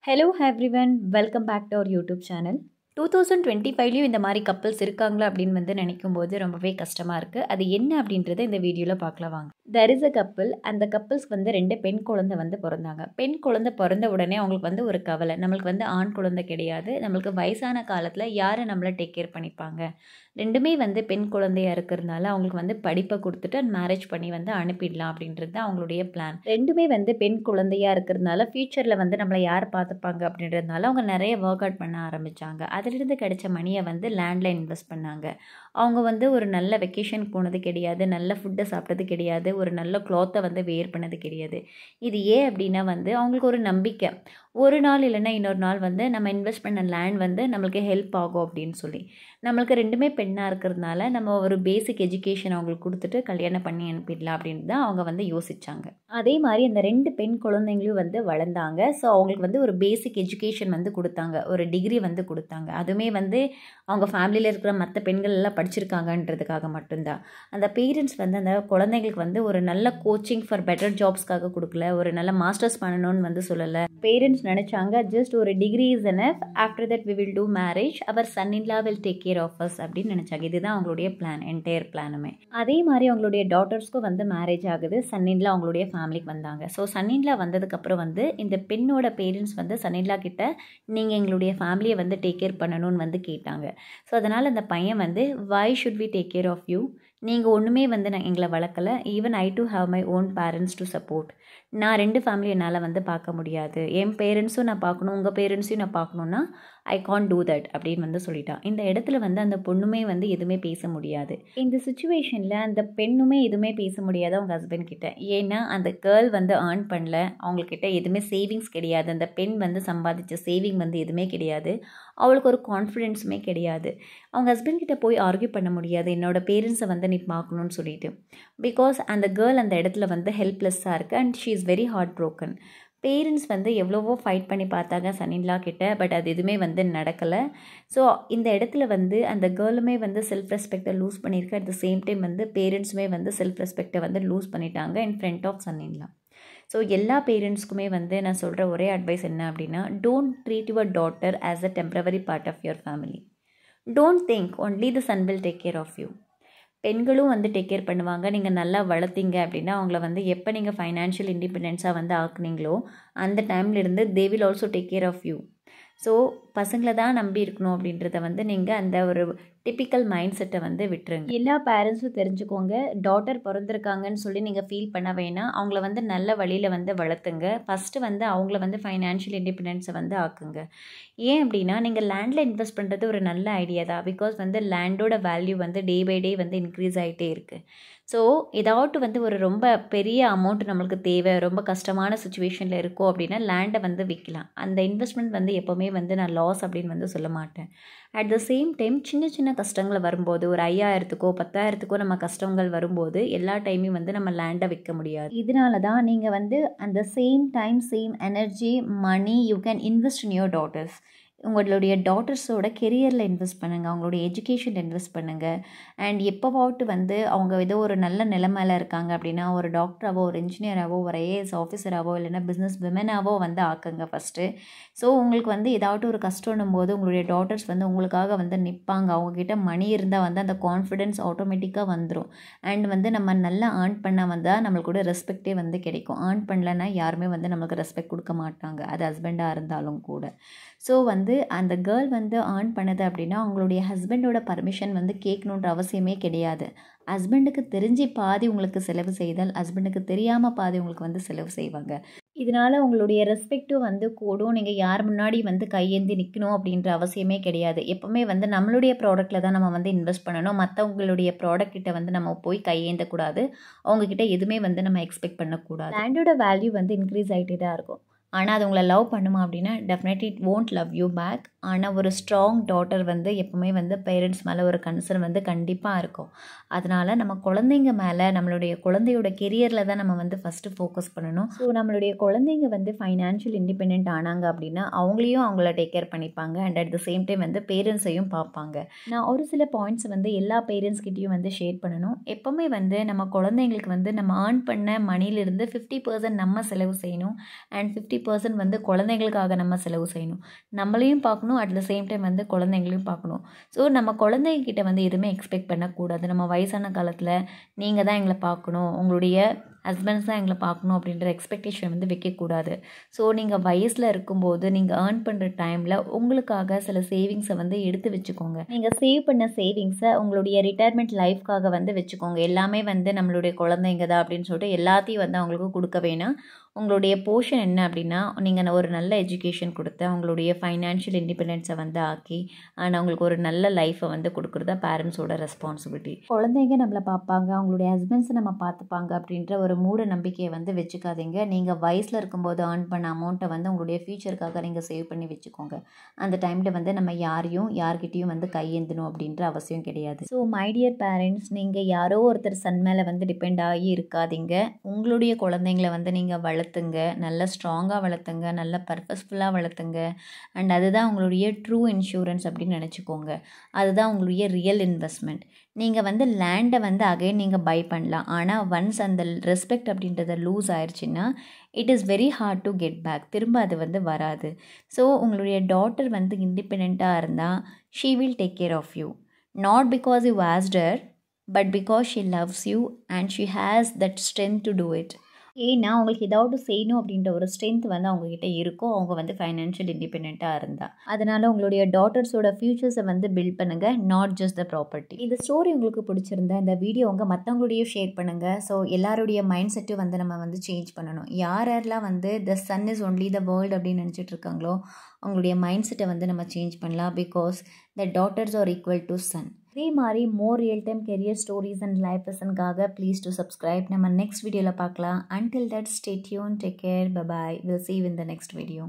Hello everyone, welcome back to our YouTube channel. 2025லையும் இந்த மாதிரி couples இருக்காங்களா அப்படின்னு நினைக்கும் போது ரொம்பவே கஷ்டமாக இருக்குது. அது என்ன அப்படின்றத இந்த வீடியோவில் பார்க்கலாம் வாங்க. தெர் இஸ் அ கப்பல். அந்த கப்பல்ஸ்க்கு 2 பெண் குழந்தை பிறந்தாங்க. பெண் குழந்தை பிறந்த உடனே அவங்களுக்கு ஒரு கவலை, நம்மளுக்கு ஆண் குழந்தை கிடையாது, நம்மளுக்கு வயசான காலத்தில் யாரை நம்மளை டேக் கேர் பண்ணிப்பாங்க. ரெண்டுமே பெண் குழந்தையாக இருக்கிறதுனால அவங்களுக்கு படிப்பை கொடுத்துட்டு மேரேஜ் பண்ணி அனுப்பிடலாம் அப்படின்றது தான் அவங்களுடைய பிளான். ரெண்டுமே பெண் குழந்தையாக இருக்கிறதுனால ஃப்யூச்சரில் நம்மளை யார் பார்த்துப்பாங்க அப்படின்றதுனால அவங்க நிறைய ஒர்க் அவுட் பண்ண ஆரம்பித்தாங்க. அதிலிருந்து கிடைச்ச மணியை லேண்டில் இன்வெஸ்ட் பண்ணாங்க. அவங்க ஒரு நல்ல வெக்கேஷன் போனது கிடையாது, நல்ல ஃபுட்டை சாப்பிட்டது கிடையாது, ஒரு நல்ல க்ளாத்தை வேர் பண்ணது கிடையாது. இது ஏன் அப்படின்னா அவங்களுக்கு ஒரு நம்பிக்கை, ஒரு நாள் இல்லைன்னா இன்னொரு நாள் நம்ம இன்வெஸ்ட் பண்ண லேண்ட் நம்மளுக்கு ஹெல்ப் ஆகும் அப்படின்னு சொல்லி. நம்மளுக்கு ரெண்டுமே பெண்ணாக இருக்கிறதுனால நம்ம ஒரு பேசிக் எஜுகேஷன் அவங்களுக்கு கொடுத்துட்டு கல்யாணம் பண்ணி அனுப்பிடலாம் அப்படின்னு தான் அவங்க யோசித்தாங்க. அதே மாதிரி அந்த 2 பெண் குழந்தைங்களும் வளர்ந்தாங்க. ஸோ அவங்களுக்கு ஒரு பேசிக் எஜுகேஷன் கொடுத்தாங்க, ஒரு டிகிரி கொடுத்தாங்க. அதுவுமே அவங்க ஃபேமிலியில் இருக்கிற மற்ற பெண்கள் எல்லாம் படிச்சிருக்காங்கன்றதுக்காக மட்டும்தான். அந்த பேரண்ட்ஸ் அந்த குழந்தைங்களுக்கு ஒரு நல்ல கோச்சிங் ஃபார் பெட்டர் ஜாப்ஸ்க்காக கொடுக்கல, ஒரு நல்ல மாஸ்டர்ஸ் பண்ணணும்னு சொல்லலை. பேரண்ட்ஸ் நினச்சாங்க ஜஸ்ட் ஒரு degree is enough, after that we will do marriage, our son in law will take care of us அப்படின்னு நினச்சாங்க. இதுதான் அவங்களுடைய பிளான், என்டையர் பிளானுமே. அதே மாதிரி அவங்களுடைய டாட்டர்ஸ்க்கும் மேரேஜ் ஆகுது. சன் இன் லா அவங்களுடைய ஃபேமிலிக்கு வந்தாங்க. ஸோ சன் இன் லா வந்ததுக்கப்புறம் இந்த பெண்ணோட பேரண்ட்ஸ் சன் இன் லா கிட்ட நீங்கள் எங்களுடைய ஃபேமிலியை டேக் கேர் பண்ணணும்னு கேட்டாங்க. ஸோ அதனால் அந்த பையன் why should we take care of you, நீங்கள் ஒன்றுமே நான் எங்களை வளர்க்கலை, even I do have my own parents to support. நான் 2 ஃபேமிலி என்னால் பார்க்க முடியாது, என் பேரண்ட்ஸும் நான் பார்க்கணும், உங்கள் பேரண்ட்ஸையும் நான் பார்க்கணுன்னா ஐ கான் டூ தட் அப்படின்னு சொல்லிட்டான். இந்த இடத்துல அந்த பொண்ணுமே எதுவுமே பேச முடியாது. இந்த சுச்சுவேஷனில் அந்த பெண்ணுமே எதுவுமே பேச முடியாது அவங்க ஹஸ்பண்ட் கிட்ட. ஏன்னா அந்த கேர்ள் ஏர்ன் பண்ணல, அவங்கக்கிட்ட எதுவுமே சேவிங்ஸ் கிடையாது. அந்த பெண் சம்பாதிச்ச சேவிங் எதுவுமே கிடையாது, அவளுக்கு ஒரு கான்ஃபிடென்ஸுமே கிடையாது. அவங்க ஹஸ்பண்ட் கிட்ட போய் ஆர்கியூ பண்ண முடியாது, என்னோட பேரண்ட்ஸை நீ பார்க்கணுன்னு சொல்லிட்டு. பிகாஸ் அந்த கேர்ள் அந்த இடத்துல ஹெல்ப்லெஸ்ஸாக இருக்குது and she is very heart broken. Parents எவ்வளவோ ஃபைட் பண்ணி பார்த்தாங்க சன் இன் லா கிட்ட, பட் அது எதுவுமே நடக்கலை. ஸோ இந்த இடத்துல அந்த கேர்ளுமே செல்ஃப் ரெஸ்பெக்டை லூஸ் பண்ணியிருக்கு. அட் த சேம் டைம் பேரண்ட்ஸுமே செல்ஃப் ரெஸ்பெக்டை லூஸ் பண்ணிட்டாங்க in front of son in law. So எல்லா பேரண்ட்ஸ்க்குமே நான் சொல்கிற ஒரே அட்வைஸ் என்ன அப்படின்னா, don't treat your daughter as a temporary part of your family. Don't think only the son will take care of you. பெண்களும் டேக் கேர் பண்ணுவாங்க. நீங்கள் நல்லா வளர்த்தீங்க அப்படின்னா அவங்கள எப்போ நீங்கள் ஃபைனான்ஷியல் இண்டிபெண்டன்ஸாக ஆக்குனீங்களோ அந்த டைம்லேருந்து they will also take care of you. So பசங்களை தான் நம்பி இருக்கணும் அப்படின்றத நீங்கள் அந்த ஒரு டிப்பிக்கல் மைண்ட் செட்டை விட்டுருங்க. எல்லா பேரண்ட்ஸும் தெரிஞ்சுக்கோங்க, டாட்டர் பிறந்திருக்காங்கன்னு சொல்லி நீங்கள் ஃபீல் பண்ண வேணாம். அவங்கள நல்ல வழியில் வளர்த்துங்க. ஃபஸ்ட்டு அவங்கள ஃபைனான்ஷியல் இண்டிபெண்டன்ஸை ஆக்குங்க. ஏன் அப்படின்னா நீங்கள் லேண்டில் இன்வெஸ்ட் பண்ணுறது ஒரு நல்ல ஐடியா தான். பிகாஸ் லேண்டோட value day by day increase ஆகிட்டே இருக்குது. ஸோ ஏதாவது ஒரு ரொம்ப பெரிய அமௌண்ட் நம்மளுக்கு தேவை, ரொம்ப கஷ்டமான சுச்சுவேஷனில் இருக்கோம் அப்படின்னா லேண்டை விற்கலாம். அந்த இன்வெஸ்ட்மெண்ட் எப்போவுமே நான் லாஸ் அப்படின்னு சொல்ல மாட்டேன். அட் த சேம் டைம் சின்ன சின்ன கஷ்டங்கள் வரும்போது, ஒரு 5000க்கோ 10,000க்கோ நம்ம கஷ்டங்கள் வரும்போது எல்லா டைமையும் நம்ம லேண்டை விற்க முடியாது. இதனால தான் நீங்கள் அந்த same time same energy money you can invest in your daughters. உங்களுடைய டாட்டர்ஸோட கெரியரில் இன்வெஸ்ட் பண்ணுங்கள், அவங்களுடைய எஜுகேஷனில் இன்வெஸ்ட் பண்ணுங்கள். அண்ட் எப்போவாட்டு அவங்க ஏதோ ஒரு நல்ல நிலைமையில் இருக்காங்க அப்படின்னா ஒரு டாக்டராகவோ, ஒரு இன்ஜினியராகவோ, ஒரு ஐஏஎஸ் ஆஃபீஸராகவோ, இல்லைன்னா பிஸ்னஸ் விமனாகவோ ஆக்குங்க ஃபஸ்ட்டு. ஸோ உங்களுக்கு ஏதாவது ஒரு கஷ்டம்னும் போது உங்களுடைய டாட்டர்ஸ் உங்களுக்காக நிற்பாங்க. அவங்கக்கிட்ட மணி இருந்தால் அந்த கான்ஃபிடென்ஸ் ஆட்டோமேட்டிக்காக வந்துடும். அண்ட் நம்ம நல்லா ஏர்ன் பண்ண வந்தால் நம்மளுக்கு கூட ரெஸ்பெக்டே கிடைக்கும். ஏர்ன் பண்ணலன்னா யாருமே நம்மளுக்கு ரெஸ்பெக்ட் கொடுக்க மாட்டாங்க, அது ஹஸ்பண்டாக இருந்தாலும் கூட. ஸோ அந்த கேர்ள் ஏர்ன் பண்ணுது அப்படின்னா அவங்களுடைய ஹஸ்பண்டோட பர்மிஷன் கேட்கணுன்ற அவசியமே கிடையாது. ஹஸ்பண்டுக்கு தெரிஞ்சு பாதி உங்களுக்கு செலவு செய்தால் ஹஸ்பண்டுக்கு தெரியாமல் பாதி உங்களுக்கு செலவு செய்வாங்க. இதனால் உங்களுடைய ரெஸ்பெக்டும் கூடும். நீங்கள் யார் முன்னாடி கையேந்தி நிற்கணும் அப்படின்ற அவசியமே கிடையாது. எப்போவுமே நம்மளுடைய ப்ராடக்ட்டில் தான் நம்ம இன்வெஸ்ட் பண்ணணும். மற்றவங்களுடைய ப்ராடக்ட் கிட்ட நம்ம போய் கையேந்தக்கூடாது. அவங்கக்கிட்ட எதுவுமே நம்ம எக்ஸ்பெக்ட் பண்ணக்கூடாது. லேண்டோட வேல்யூ இன்க்ரீஸ் ஆகிட்டே தான் இருக்கும். ஆனால் அது உங்களை லவ் பண்ணுமா அப்படின்னா definitely it won't love you back. ஆனால் ஒரு ஸ்ட்ராங் டாட்டர் வந்து எப்போவுமே வந்து பேரண்ட்ஸ் மேலே ஒரு கன்சர்ன் வந்து கண்டிப்பாக இருக்கும். அதனால் நம்ம குழந்தைங்க மேலே நம்மளுடைய குழந்தையோட கெரியரில் தான் நம்ம வந்து ஃபஸ்ட்டு ஃபோக்கஸ் பண்ணணும். ஸோ நம்மளுடைய குழந்தைங்க வந்து ஃபைனான்ஷியல் இண்டிபெண்ட் ஆனாங்க அப்படின்னா அவங்களையும் அவங்கள டேக் கேர் பண்ணிப்பாங்க. And at the same time வந்து பேரண்ட்ஸையும் பார்ப்பாங்க. நான் ஒரு சில பாயிண்ட்ஸ் வந்து எல்லா பேரண்ட்ஸ்கிட்டையும் வந்து ஷேர் பண்ணணும். எப்போவுமே வந்து நம்ம குழந்தைங்களுக்கு வந்து நம்ம ஏர்ன் பண்ண மணிலிருந்து 50% நம்ம செலவு செய்யணும். அண்ட் 50% வந்து குழந்தைங்களுக்காக நம்ம செலவு செய்யணும். நம்மளையும் பார்க்கணும், அட் த சேம் டைம் வந்து குழந்தைங்களையும் பார்க்கணும். ஸோ நம்ம குழந்தைகிட்ட வந்து எதுவுமே எக்ஸ்பெக்ட் பண்ணக்கூடாது. நம்ம வயசான காலத்தில் நீங்கள் தான் எங்களை பார்க்கணும், உங்களுடைய ஹஸ்பண்ட்ஸ் தான் எங்களை பார்க்கணும் அப்படின்ற எக்ஸ்பெக்டேஷன் வந்து வைக்கக்கூடாது. ஸோ நீங்கள் வயசில் இருக்கும்போது நீங்கள் ஏர்ன் பண்ணுற டைமில் உங்களுக்காக சில சேவிங்ஸை வந்து எடுத்து வச்சுக்கோங்க. நீங்கள் சேவ் பண்ண சேவிங்ஸை உங்களுடைய ரிட்டையர்மெண்ட் லைஃப்காக வந்து வச்சுக்கோங்க. எல்லாமே வந்து நம்மளுடைய குழந்தைங்க தான் அப்படின்னு சொல்லிட்டு எல்லாத்தையும் வந்து அவங்களுக்கு கொடுக்க வேணாம். உங்களுடைய போர்ஷன் என்ன அப்படின்னா நீங்கள் ஒரு நல்ல எஜுகேஷன் கொடுத்து அவங்களுடைய ஃபைனான்ஷியல் இண்டிபெண்டன்ஸை வந்து ஆக்கி அண்ட் அவங்களுக்கு ஒரு நல்ல லைஃப்பை வந்து கொடுக்குறதா பேரண்ட்ஸோட ரெஸ்பான்சிபிலிட்டி. குழந்தைங்க நம்மளை பார்ப்பாங்க, அவங்களுடைய ஹஸ்பண்ட்ஸை நம்ம பார்த்துப்பாங்க அப்படின்ற ஒரு மூட நம்பிக்கையை வந்து வச்சுக்காதீங்க. நீங்கள் வயசில் இருக்கும்போது ஏர்ன் பண்ண அமௌண்ட்டை வந்து உங்களுடைய ஃபியூச்சருக்காக நீங்கள் சேவ் பண்ணி வச்சுக்கோங்க. அந்த டைமில் வந்து நம்ம யார்கிட்டையும் வந்து கையேந்தணும் அப்படின்ற அவசியம் கிடையாது. ஸோ மை டியர் பேரண்ட்ஸ், நீங்கள் யாரோ ஒருத்தர் சன் மேலே வந்து டிபெண்ட் ஆகி இருக்காதீங்க. உங்களுடைய குழந்தைங்கள வந்து நீங்கள் வளர்த்துங்க, நல்லா ஸ்ட்ராங்காக வளர்த்துங்க, நல்லா பர்பஸ்ஃபுல்லாக வளர்த்துங்க. அண்ட் அதுதான் உங்களுடைய ட்ரூ இன்சூரன்ஸ் அப்படின்னு நினச்சிக்கோங்க. அதுதான் உங்களுடைய ரியல் இன்வெஸ்ட்மெண்ட். நீங்கள் வந்து லேண்டை வந்து அகைன் நீங்கள் பை பண்ணலாம். ஆனால் ஒன்ஸ் அந்த ரெஸ்பெக்ட் அப்படின்றத லூஸ் ஆயிடுச்சுன்னா it is very hard to get back. திரும்ப அது வந்து வராது. ஸோ உங்களுடைய டாட்டர் வந்து இண்டிபெண்ட்டாக இருந்தால் she will take care of you. Not because you asked her, but because she loves you and she has that strength to do it. ஏன்னா அவங்களுக்கு ஏதாவது செய்யணும் அப்படின்ற ஒரு ஸ்ட்ரென்த் வந்து அவங்கக்கிட்ட இருக்கும், அவங்க வந்து ஃபைனான்ஷியல் இண்டிபெண்ட்டாக இருந்தால். அதனால் உங்களுடைய டாட்டர்ஸோட ஃப்யூச்சர்ஸை வந்து பில்ட் பண்ணுங்கள், நாட் ஜஸ்ட் த ப்ராப்பர்ட்டி. இந்த ஸ்டோரி உங்களுக்கு பிடிச்சிருந்தா இந்த வீடியோ உங்கள் மற்றவங்களோடையும் ஷேர் பண்ணுங்கள். ஸோ எல்லாருடைய மைண்ட் செட்டும் வந்து நம்ம வந்து சேஞ்ச் பண்ணணும். யாரெல்லாம் வந்து the son is only the world அப்படின்னு நினச்சிட்டு இருக்காங்களோ அவங்களுடைய மைண்ட் செட்டை வந்து நம்ம சேஞ்ச் பண்ணலாம். Because the daughters are equal to son. இதே மாதிரி more real time career stories and life லெசனுக்காக ப்ளீஸ் டு சப்ஸ்கிரைப். நம்ம நெக்ஸ்ட் வீடியோவில் பார்க்கலாம். Until that, stay tuned, take care, bye bye. We'll see you in the next video.